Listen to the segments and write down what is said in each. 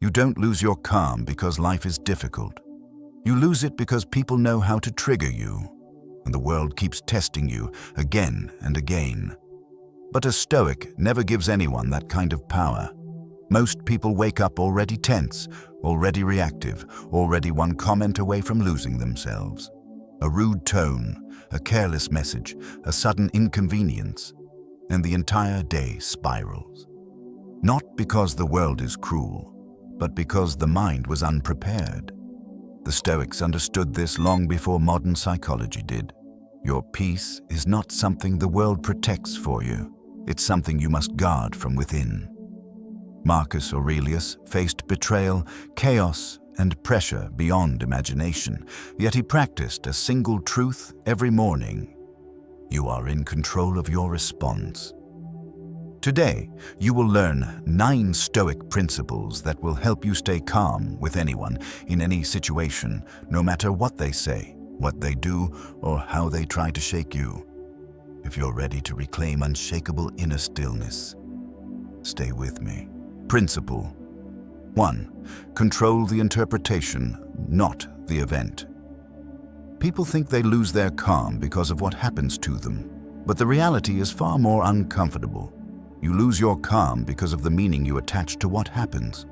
You don't lose your calm because life is difficult. You lose it because people know how to trigger you, and the world keeps testing you again and again. But a Stoic never gives anyone that kind of power. Most people wake up already tense, already reactive, already one comment away from losing themselves. A rude tone, a careless message, a sudden inconvenience, and the entire day spirals. Not because the world is cruel, but because the mind was unprepared. The Stoics understood this long before modern psychology did. Your peace is not something the world protects for you. It's something you must guard from within. Marcus Aurelius faced betrayal, chaos, and pressure beyond imagination, yet he practiced a single truth every morning. You are in control of your response. Today, you will learn 9 Stoic principles that will help you stay calm with anyone, in any situation, no matter what they say, what they do, or how they try to shake you. If you're ready to reclaim unshakable inner stillness, stay with me. Principle 1. Control the interpretation, not the event. People think they lose their calm because of what happens to them, but the reality is far more uncomfortable. You lose your calm because of the meaning you attach to what happens.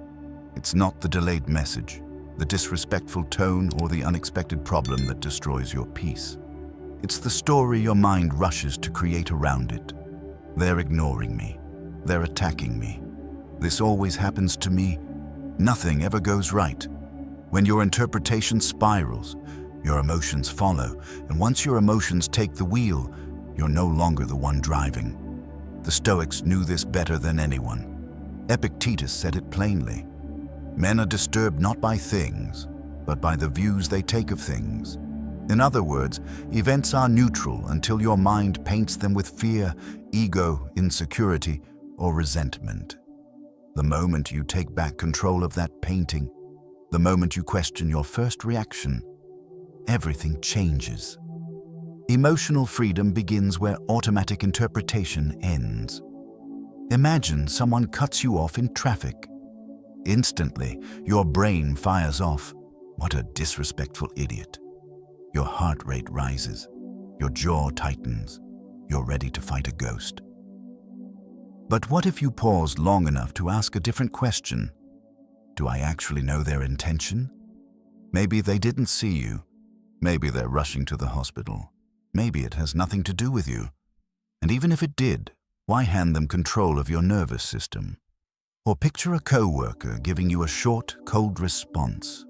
It's not the delayed message, the disrespectful tone, or the unexpected problem that destroys your peace. It's the story your mind rushes to create around it. They're ignoring me. They're attacking me. This always happens to me. Nothing ever goes right. When your interpretation spirals, your emotions follow, and once your emotions take the wheel, you're no longer the one driving. The Stoics knew this better than anyone. Epictetus said it plainly. Men are disturbed not by things, but by the views they take of things. In other words, events are neutral until your mind paints them with fear, ego, insecurity, or resentment. The moment you take back control of that painting, the moment you question your first reaction, everything changes. Emotional freedom begins where automatic interpretation ends. Imagine someone cuts you off in traffic. Instantly, your brain fires off, "What a disrespectful idiot." Your heart rate rises, your jaw tightens, you're ready to fight a ghost. But what if you paused long enough to ask a different question? Do I actually know their intention? Maybe they didn't see you. Maybe they're rushing to the hospital. Maybe it has nothing to do with you. And even if it did, why hand them control of your nervous system? Or picture a coworker giving you a short, cold response.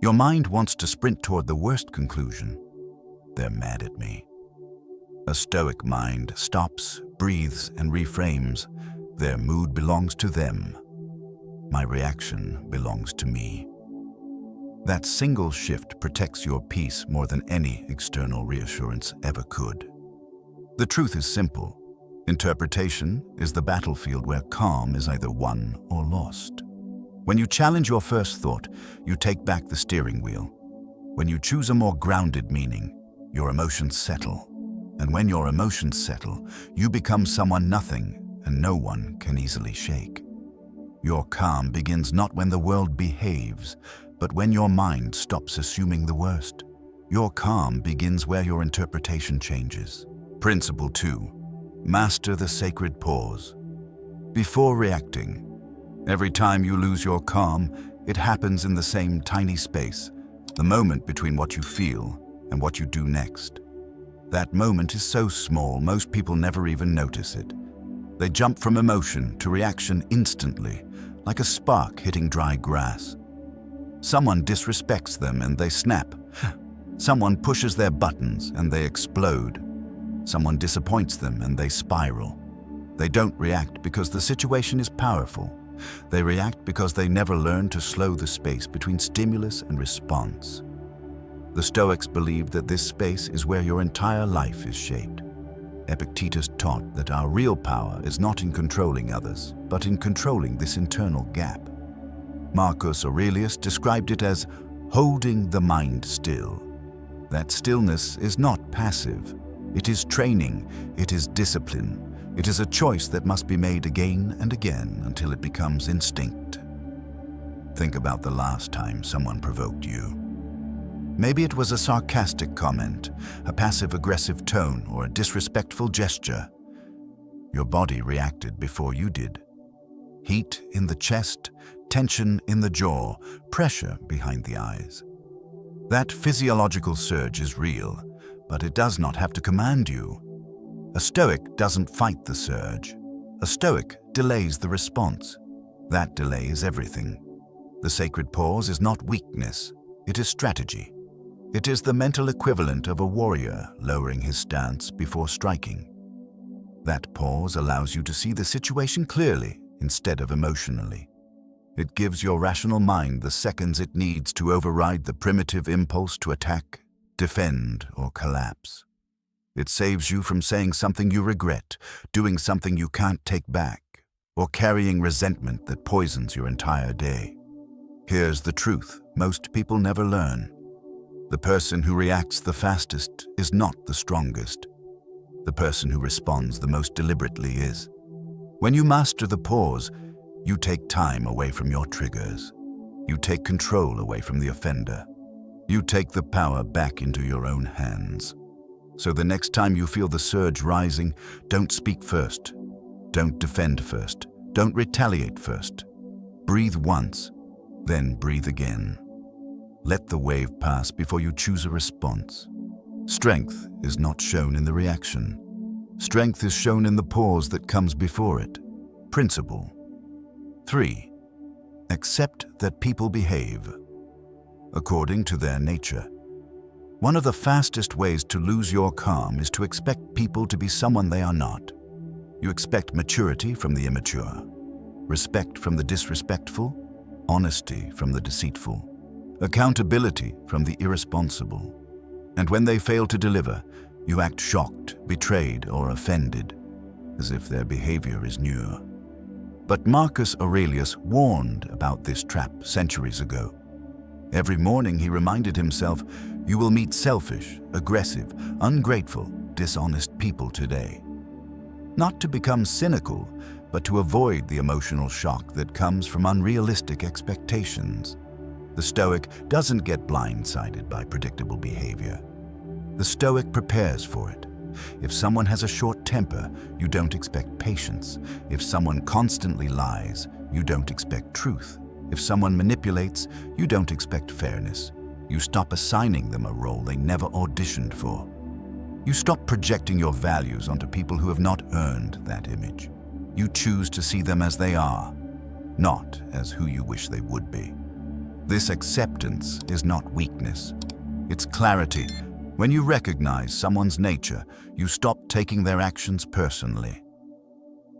Your mind wants to sprint toward the worst conclusion. They're mad at me. A Stoic mind stops, breathes, and reframes. Their mood belongs to them. My reaction belongs to me. That single shift protects your peace more than any external reassurance ever could. The truth is simple. Interpretation is the battlefield where calm is either won or lost. When you challenge your first thought, you take back the steering wheel. When you choose a more grounded meaning, your emotions settle. And when your emotions settle, you become someone nothing and no one can easily shake. Your calm begins not when the world behaves, but when your mind stops assuming the worst. Your calm begins where your interpretation changes. Principle 2. Master the sacred pause. Before reacting, every time you lose your calm, it happens in the same tiny space, the moment between what you feel and what you do next. That moment is so small, most people never even notice it. They jump from emotion to reaction instantly, like a spark hitting dry grass. Someone disrespects them and they snap. Someone pushes their buttons and they explode. Someone disappoints them and they spiral. They don't react because the situation is powerful. They react because they never learned to slow the space between stimulus and response. The Stoics believed that this space is where your entire life is shaped. Epictetus taught that our real power is not in controlling others, but in controlling this internal gap. Marcus Aurelius described it as holding the mind still. That stillness is not passive. It is training, it is discipline, it is a choice that must be made again and again until it becomes instinct. Think about the last time someone provoked you. Maybe it was a sarcastic comment, a passive-aggressive tone, or a disrespectful gesture. Your body reacted before you did. Heat in the chest, tension in the jaw, pressure behind the eyes. That physiological surge is real, but it does not have to command you. A Stoic doesn't fight the surge. A Stoic delays the response. That delay is everything. The sacred pause is not weakness, it is strategy. It is the mental equivalent of a warrior lowering his stance before striking. That pause allows you to see the situation clearly instead of emotionally. It gives your rational mind the seconds it needs to override the primitive impulse to attack, defend, or collapse. It saves you from saying something you regret, doing something you can't take back, or carrying resentment that poisons your entire day. Here's the truth most people never learn. The person who reacts the fastest is not the strongest. The person who responds the most deliberately is. When you master the pause, you take time away from your triggers. You take control away from the offender. You take the power back into your own hands. So the next time you feel the surge rising, don't speak first. Don't defend first. Don't retaliate first. Breathe once, then breathe again. Let the wave pass before you choose a response. Strength is not shown in the reaction. Strength is shown in the pause that comes before it. Principle. 3. Accept that people behave according to their nature. One of the fastest ways to lose your calm is to expect people to be someone they are not. You expect maturity from the immature, respect from the disrespectful, honesty from the deceitful, accountability from the irresponsible. And when they fail to deliver, you act shocked, betrayed, or offended, as if their behavior is new. But Marcus Aurelius warned about this trap centuries ago. Every morning he reminded himself, you will meet selfish, aggressive, ungrateful, dishonest people today. Not to become cynical, but to avoid the emotional shock that comes from unrealistic expectations. The Stoic doesn't get blindsided by predictable behavior. The Stoic prepares for it. If someone has a short temper, you don't expect patience. If someone constantly lies, you don't expect truth. If someone manipulates, you don't expect fairness. You stop assigning them a role they never auditioned for. You stop projecting your values onto people who have not earned that image. You choose to see them as they are, not as who you wish they would be. This acceptance is not weakness. It's clarity. When you recognize someone's nature, you stop taking their actions personally.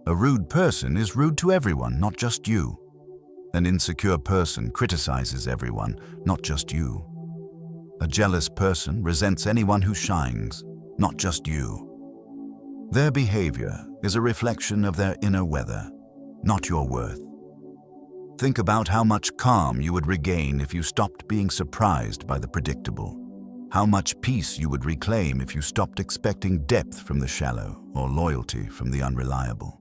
A rude person is rude to everyone, not just you. An insecure person criticizes everyone, not just you. A jealous person resents anyone who shines, not just you. Their behavior is a reflection of their inner weather, not your worth. Think about how much calm you would regain if you stopped being surprised by the predictable. How much peace you would reclaim if you stopped expecting depth from the shallow or loyalty from the unreliable.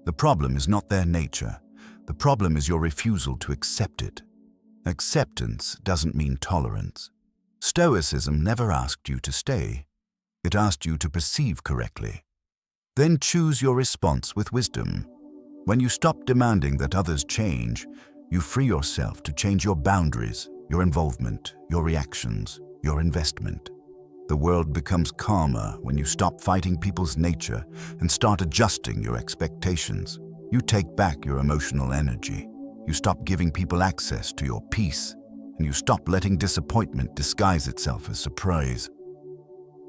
The problem is not their nature. The problem is your refusal to accept it. Acceptance doesn't mean tolerance. Stoicism never asked you to stay. It asked you to perceive correctly. Then choose your response with wisdom. When you stop demanding that others change, you free yourself to change your boundaries, your involvement, your reactions, your investment. The world becomes calmer when you stop fighting people's nature and start adjusting your expectations. You take back your emotional energy. You stop giving people access to your peace, and you stop letting disappointment disguise itself as surprise.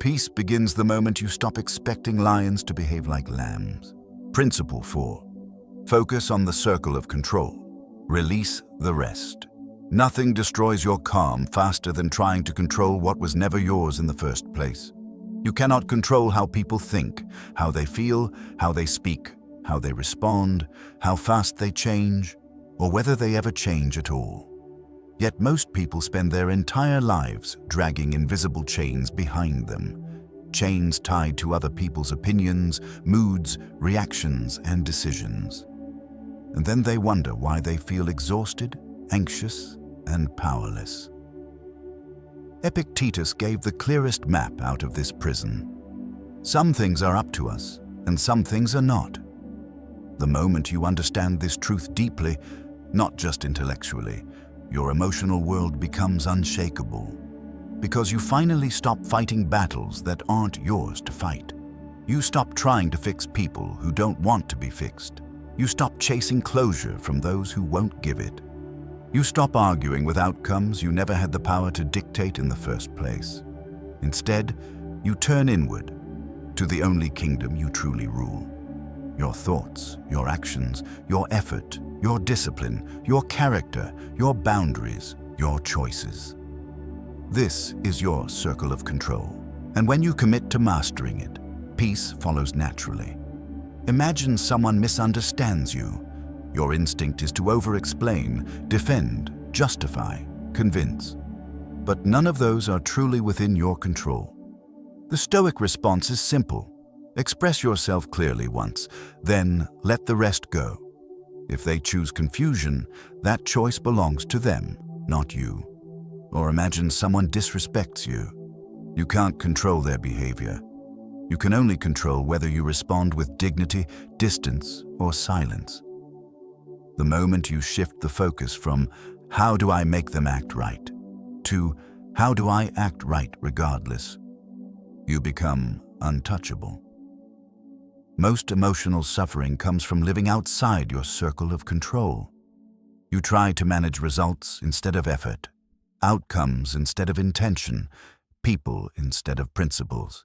Peace begins the moment you stop expecting lions to behave like lambs. Principle 4. Focus on the circle of control. Release the rest. Nothing destroys your calm faster than trying to control what was never yours in the first place. You cannot control how people think, how they feel, how they speak, how they respond, how fast they change, or whether they ever change at all. Yet most people spend their entire lives dragging invisible chains behind them, chains tied to other people's opinions, moods, reactions, and decisions. And then they wonder why they feel exhausted, anxious, and powerless. Epictetus gave the clearest map out of this prison. Some things are up to us, and some things are not. The moment you understand this truth deeply, not just intellectually, your emotional world becomes unshakable. Because you finally stop fighting battles that aren't yours to fight. You stop trying to fix people who don't want to be fixed. You stop chasing closure from those who won't give it. You stop arguing with outcomes you never had the power to dictate in the first place. Instead, you turn inward, to the only kingdom you truly rule. Your thoughts, your actions, your effort, your discipline, your character, your boundaries, your choices. This is your circle of control. And when you commit to mastering it, peace follows naturally. Imagine someone misunderstands you. Your instinct is to over-explain, defend, justify, convince. But none of those are truly within your control. The Stoic response is simple. Express yourself clearly once, then let the rest go. If they choose confusion, that choice belongs to them, not you. Or imagine someone disrespects you. You can't control their behavior. You can only control whether you respond with dignity, distance, or silence. The moment you shift the focus from "how do I make them act right" to "how do I act right regardless," you become untouchable. Most emotional suffering comes from living outside your circle of control. You try to manage results instead of effort, outcomes instead of intention, people instead of principles.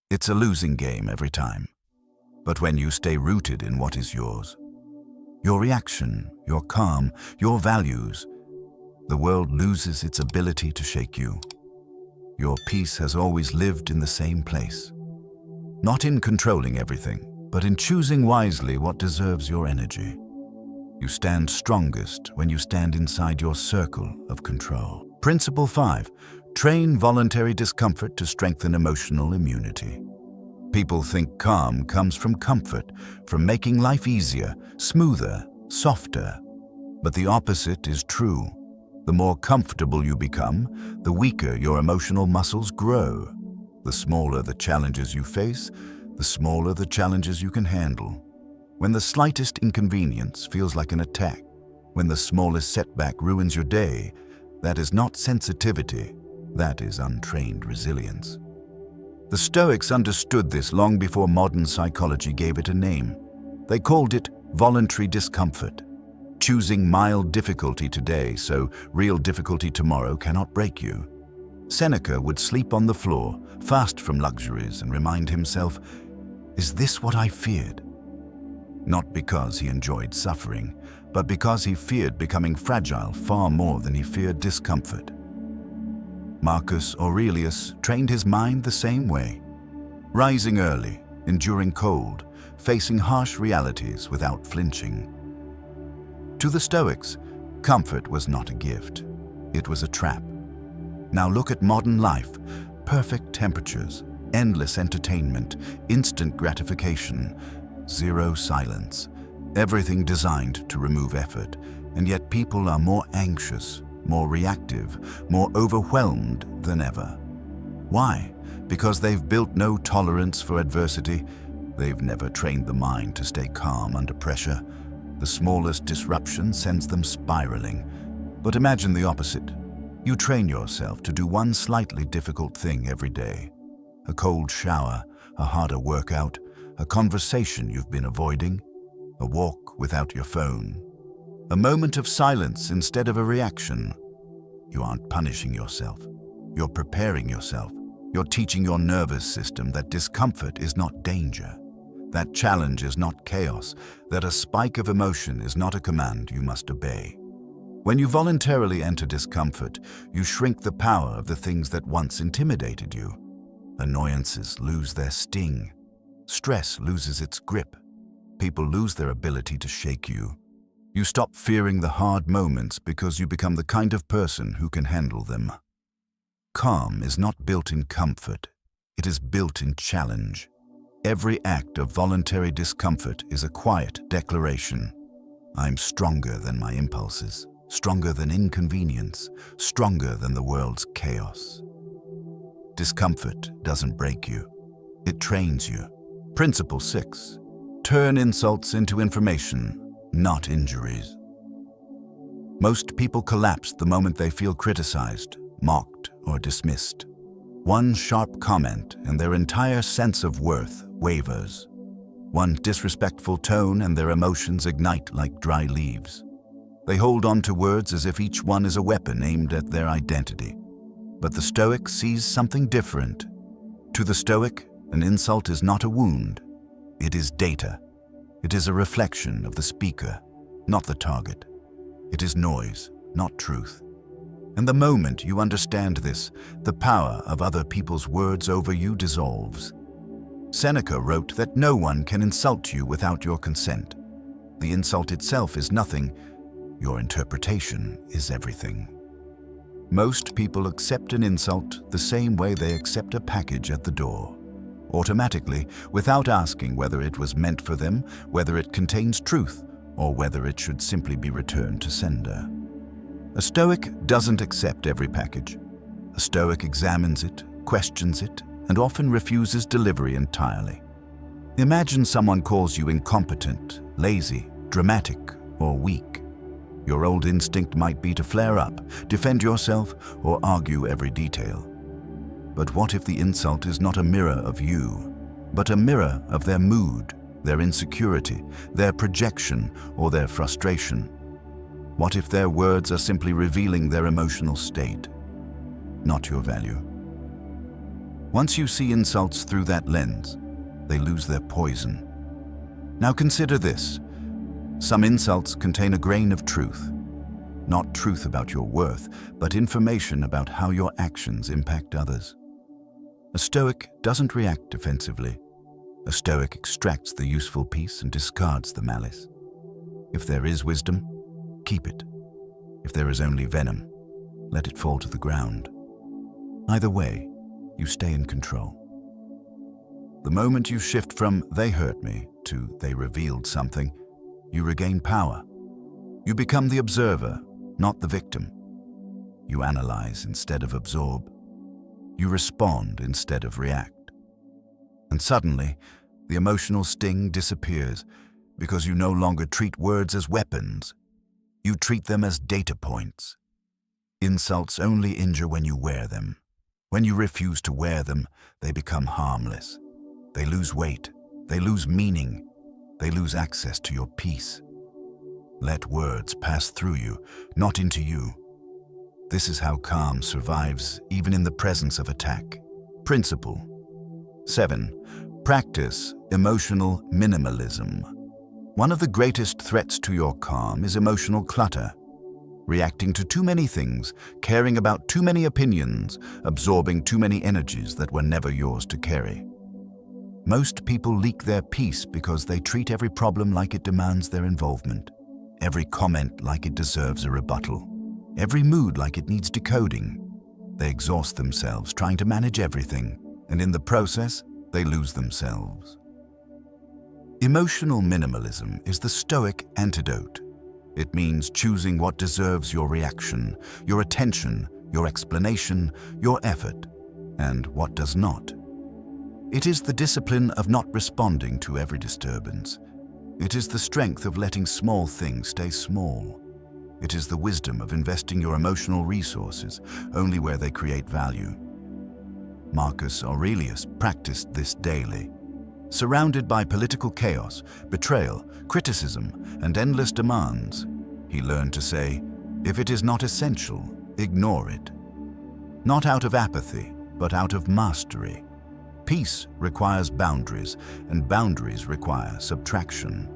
It's a losing game every time. But when you stay rooted in what is yours, your reaction, your calm, your values, the world loses its ability to shake you. Your peace has always lived in the same place. Not in controlling everything, but in choosing wisely what deserves your energy. You stand strongest when you stand inside your circle of control. Principle 5. Train voluntary discomfort to strengthen emotional immunity. People think calm comes from comfort, from making life easier, smoother, softer. But the opposite is true. The more comfortable you become, the weaker your emotional muscles grow. The smaller the challenges you face, the smaller the challenges you can handle. When the slightest inconvenience feels like an attack, when the smallest setback ruins your day, that is not sensitivity, that is untrained resilience. The Stoics understood this long before modern psychology gave it a name. They called it voluntary discomfort, choosing mild difficulty today so real difficulty tomorrow cannot break you. Seneca would sleep on the floor, fast from luxuries, and remind himself, "Is this what I feared?" Not because he enjoyed suffering, but because he feared becoming fragile far more than he feared discomfort. Marcus Aurelius trained his mind the same way, rising early, enduring cold, facing harsh realities without flinching. To the Stoics, comfort was not a gift, it was a trap. Now look at modern life: perfect temperatures, endless entertainment, instant gratification, zero silence, everything designed to remove effort, and yet people are more anxious, more reactive, more overwhelmed than ever. Why? Because they've built no tolerance for adversity. They've never trained the mind to stay calm under pressure. The smallest disruption sends them spiraling. But imagine the opposite. You train yourself to do one slightly difficult thing every day. A cold shower, a harder workout, a conversation you've been avoiding, a walk without your phone, a moment of silence instead of a reaction. You aren't punishing yourself. You're preparing yourself. You're teaching your nervous system that discomfort is not danger, that challenge is not chaos, that a spike of emotion is not a command you must obey. When you voluntarily enter discomfort, you shrink the power of the things that once intimidated you. Annoyances lose their sting. Stress loses its grip. People lose their ability to shake you. You stop fearing the hard moments because you become the kind of person who can handle them. Calm is not built in comfort. It is built in challenge. Every act of voluntary discomfort is a quiet declaration. I'm stronger than my impulses, stronger than inconvenience, stronger than the world's chaos. Discomfort doesn't break you, it trains you. Principle 6. Turn insults into information, not injuries. Most people collapse the moment they feel criticized, mocked, or dismissed. One sharp comment and their entire sense of worth wavers. One disrespectful tone and their emotions ignite like dry leaves. They hold on to words as if each one is a weapon aimed at their identity. But the Stoic sees something different. To the Stoic, an insult is not a wound. It is data. It is a reflection of the speaker, not the target. It is noise, not truth. And the moment you understand this, the power of other people's words over you dissolves. Seneca wrote that no one can insult you without your consent. The insult itself is nothing. Your interpretation is everything. Most people accept an insult the same way they accept a package at the door. Automatically, without asking whether it was meant for them, whether it contains truth, or whether it should simply be returned to sender. A Stoic doesn't accept every package. A Stoic examines it, questions it, and often refuses delivery entirely. Imagine someone calls you incompetent, lazy, dramatic, or weak. Your old instinct might be to flare up, defend yourself, or argue every detail. But what if the insult is not a mirror of you, but a mirror of their mood, their insecurity, their projection, or their frustration? What if their words are simply revealing their emotional state, not your value? Once you see insults through that lens, they lose their poison. Now consider this. Some insults contain a grain of truth. Not truth about your worth, but information about how your actions impact others. A Stoic doesn't react defensively. A Stoic extracts the useful piece and discards the malice. If there is wisdom, keep it. If there is only venom, let it fall to the ground. Either way, you stay in control. The moment you shift from "they hurt me" to "they revealed something," you regain power. You become the observer, not the victim. You analyze instead of absorb. You respond instead of react. And suddenly, the emotional sting disappears because you no longer treat words as weapons. You treat them as data points. Insults only injure when you wear them. When you refuse to wear them, they become harmless. They lose weight. They lose meaning. They lose access to your peace. Let words pass through you, not into you. This is how calm survives even in the presence of attack. Principle 7. Practice emotional minimalism. One of the greatest threats to your calm is emotional clutter. Reacting to too many things, caring about too many opinions, absorbing too many energies that were never yours to carry. Most people leak their peace because they treat every problem like it demands their involvement, every comment like it deserves a rebuttal, every mood like it needs decoding. They exhaust themselves trying to manage everything, and in the process, they lose themselves. Emotional minimalism is the Stoic antidote. It means choosing what deserves your reaction, your attention, your explanation, your effort, and what does not. It is the discipline of not responding to every disturbance. It is the strength of letting small things stay small. It is the wisdom of investing your emotional resources only where they create value. Marcus Aurelius practiced this daily. Surrounded by political chaos, betrayal, criticism, and endless demands, he learned to say, "If it is not essential, ignore it." Not out of apathy, but out of mastery. Peace requires boundaries, and boundaries require subtraction.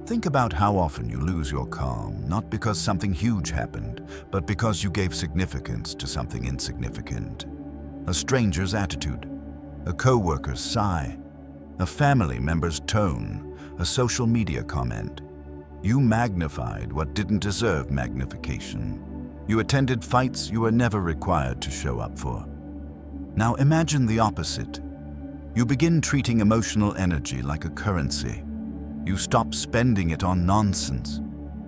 Think about how often you lose your calm, not because something huge happened, but because you gave significance to something insignificant. A stranger's attitude, a co-worker's sigh, a family member's tone, a social media comment. You magnified what didn't deserve magnification. You attended fights you were never required to show up for. Now imagine the opposite. You begin treating emotional energy like a currency. You stop spending it on nonsense.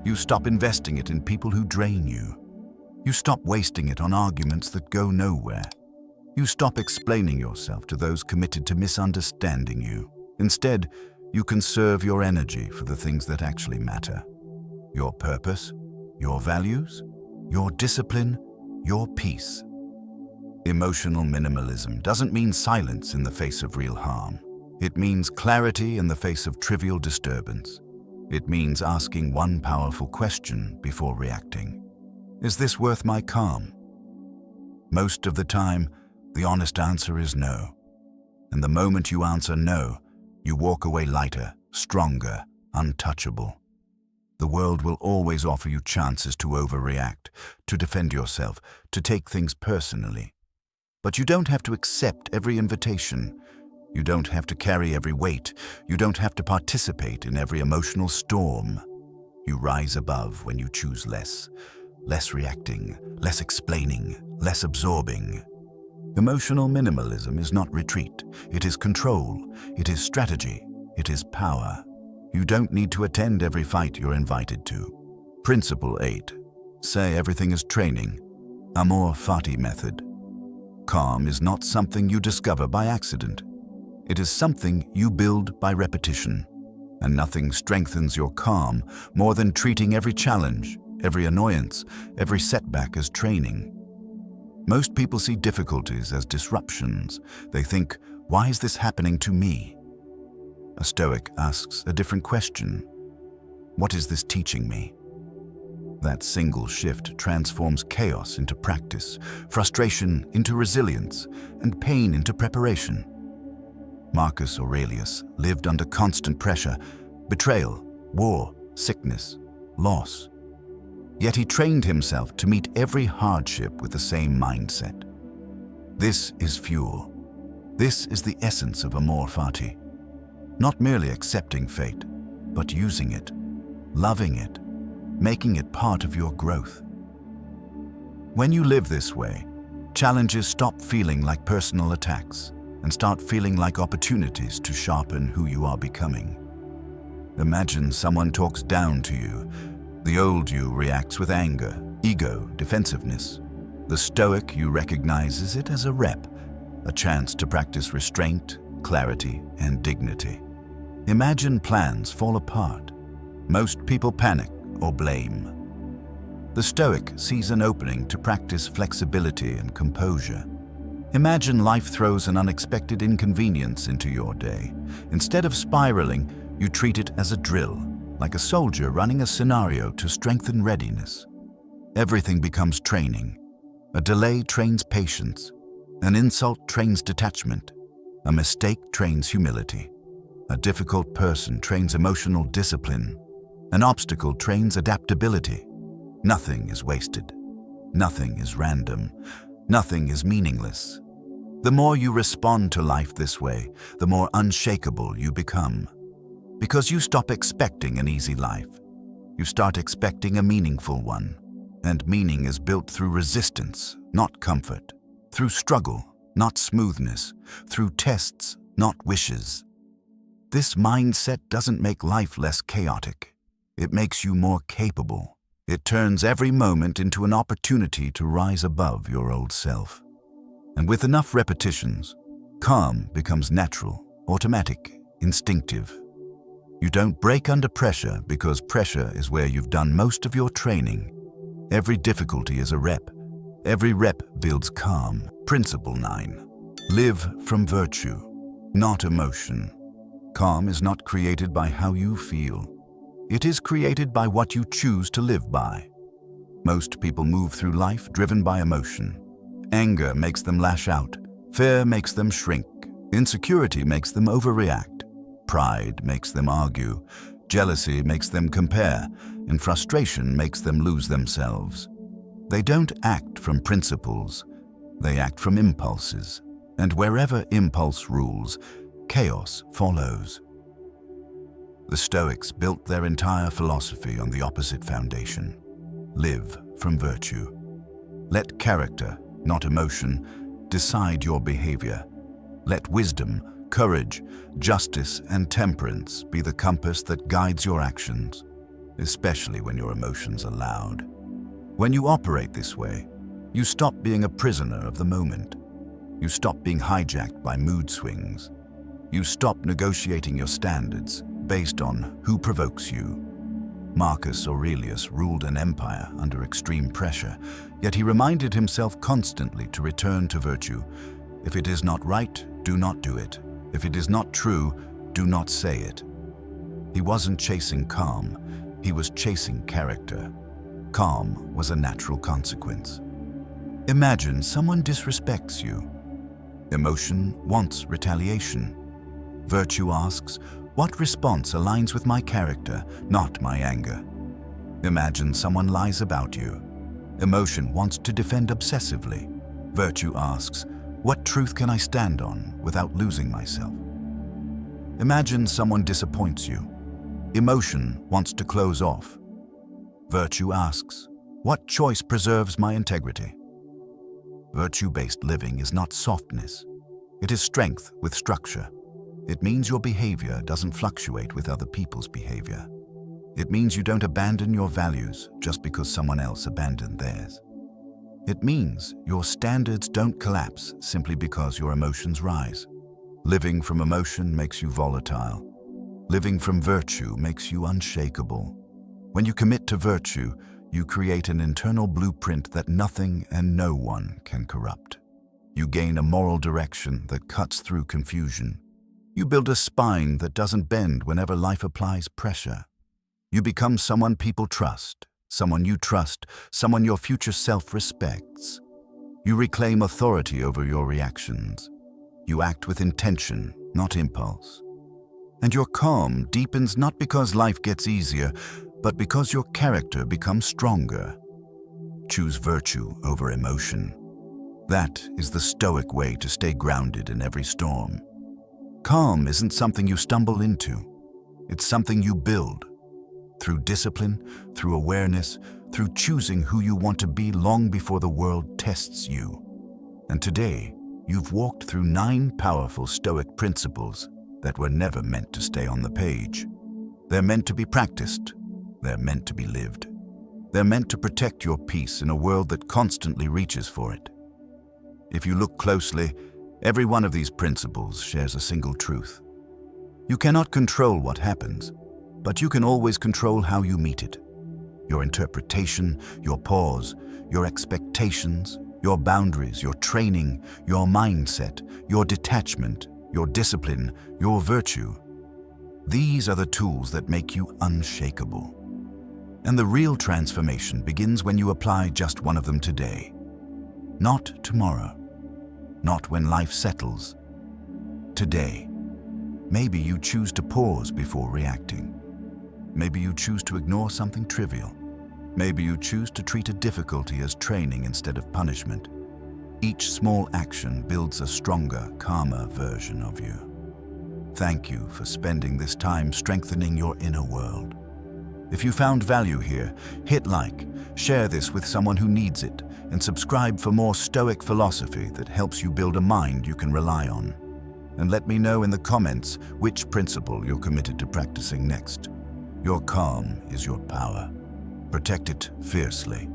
You stop investing it in people who drain you. You stop wasting it on arguments that go nowhere. You stop explaining yourself to those committed to misunderstanding you. Instead, you conserve your energy for the things that actually matter. Your purpose, your values, your discipline, your peace. Emotional minimalism doesn't mean silence in the face of real harm. It means clarity in the face of trivial disturbance. It means asking one powerful question before reacting. Is this worth my calm? Most of the time, the honest answer is no. And the moment you answer no, you walk away lighter, stronger, untouchable. The world will always offer you chances to overreact, to defend yourself, to take things personally. But you don't have to accept every invitation. You don't have to carry every weight. You don't have to participate in every emotional storm. You rise above when you choose less. Less reacting, less explaining, less absorbing. Emotional minimalism is not retreat. It is control. It is strategy. It is power. You don't need to attend every fight you're invited to. Principle 8. Say everything is training. Amor fati method. Calm is not something you discover by accident. It is something you build by repetition. And nothing strengthens your calm more than treating every challenge, every annoyance, every setback as training. Most people see difficulties as disruptions. They think, why is this happening to me? A Stoic asks a different question. What is this teaching me? That single shift transforms chaos into practice, frustration into resilience, and pain into preparation. Marcus Aurelius lived under constant pressure, betrayal, war, sickness, loss. Yet he trained himself to meet every hardship with the same mindset. This is fuel. This is the essence of amor fati. Not merely accepting fate, but using it, loving it, making it part of your growth. When you live this way, challenges stop feeling like personal attacks and start feeling like opportunities to sharpen who you are becoming. Imagine someone talks down to you. The old you reacts with anger, ego, defensiveness. The Stoic you recognizes it as a rep, a chance to practice restraint, clarity, and dignity. Imagine plans fall apart. Most people panic or blame. The Stoic sees an opening to practice flexibility and composure. Imagine life throws an unexpected inconvenience into your day. Instead of spiraling, you treat it as a drill, like a soldier running a scenario to strengthen readiness. Everything becomes training. A delay trains patience. An insult trains detachment. A mistake trains humility. A difficult person trains emotional discipline. An obstacle trains adaptability. Nothing is wasted. Nothing is random. Nothing is meaningless. The more you respond to life this way, the more unshakable you become. Because you stop expecting an easy life. You start expecting a meaningful one. And meaning is built through resistance, not comfort. Through struggle, not smoothness. Through tests, not wishes. This mindset doesn't make life less chaotic. It makes you more capable. It turns every moment into an opportunity to rise above your old self. And with enough repetitions, calm becomes natural, automatic, instinctive. You don't break under pressure because pressure is where you've done most of your training. Every difficulty is a rep. Every rep builds calm. Principle 9. Live from virtue, not emotion. Calm is not created by how you feel. It is created by what you choose to live by. Most people move through life driven by emotion. Anger makes them lash out. Fear makes them shrink. Insecurity makes them overreact. Pride makes them argue. Jealousy makes them compare. And frustration makes them lose themselves. They don't act from principles. They act from impulses. And wherever impulse rules, chaos follows. The Stoics built their entire philosophy on the opposite foundation. Live from virtue. Let character, not emotion, decide your behavior. Let wisdom, courage, justice, and temperance be the compass that guides your actions. especially when your emotions are loud. When you operate this way, you stop being a prisoner of the moment. You stop being hijacked by mood swings. You stop negotiating your standards based on who provokes you. Marcus Aurelius ruled an empire under extreme pressure, yet he reminded himself constantly to return to virtue. If it is not right, do not do it. If it is not true, do not say it. He wasn't chasing calm, he was chasing character. Calm was a natural consequence. Imagine someone disrespects you. Emotion wants retaliation. Virtue asks, what response aligns with my character, not my anger? Imagine someone lies about you. Emotion wants to defend obsessively. Virtue asks, what truth can I stand on without losing myself? Imagine someone disappoints you. Emotion wants to close off. Virtue asks, what choice preserves my integrity? Virtue-based living is not softness. It is strength with structure. It means your behavior doesn't fluctuate with other people's behavior. It means you don't abandon your values just because someone else abandoned theirs. It means your standards don't collapse simply because your emotions rise. Living from emotion makes you volatile. Living from virtue makes you unshakable. When you commit to virtue, you create an internal blueprint that nothing and no one can corrupt. You gain a moral direction that cuts through confusion. You build a spine that doesn't bend whenever life applies pressure. You become someone people trust, someone you trust, someone your future self respects. You reclaim authority over your reactions. You act with intention, not impulse. And your calm deepens not because life gets easier, but because your character becomes stronger. Choose virtue over emotion. That is the Stoic way to stay grounded in every storm. Calm isn't something you stumble into. It's something you build. Through discipline, through awareness, through choosing who you want to be long before the world tests you. And today, you've walked through 9 powerful Stoic principles that were never meant to stay on the page. They're meant to be practiced. They're meant to be lived. They're meant to protect your peace in a world that constantly reaches for it. If you look closely, every one of these principles shares a single truth. You cannot control what happens, but you can always control how you meet it. Your interpretation, your pause, your expectations, your boundaries, your training, your mindset, your detachment, your discipline, your virtue. These are the tools that make you unshakable. And the real transformation begins when you apply just one of them today. Not tomorrow. Not when life settles. Today. Maybe you choose to pause before reacting. Maybe you choose to ignore something trivial. Maybe you choose to treat a difficulty as training instead of punishment. Each small action builds a stronger, calmer version of you. Thank you for spending this time strengthening your inner world. If you found value here, hit like, share this with someone who needs it, and subscribe for more Stoic philosophy that helps you build a mind you can rely on. And let me know in the comments which principle you're committed to practicing next. Your calm is your power. Protect it fiercely.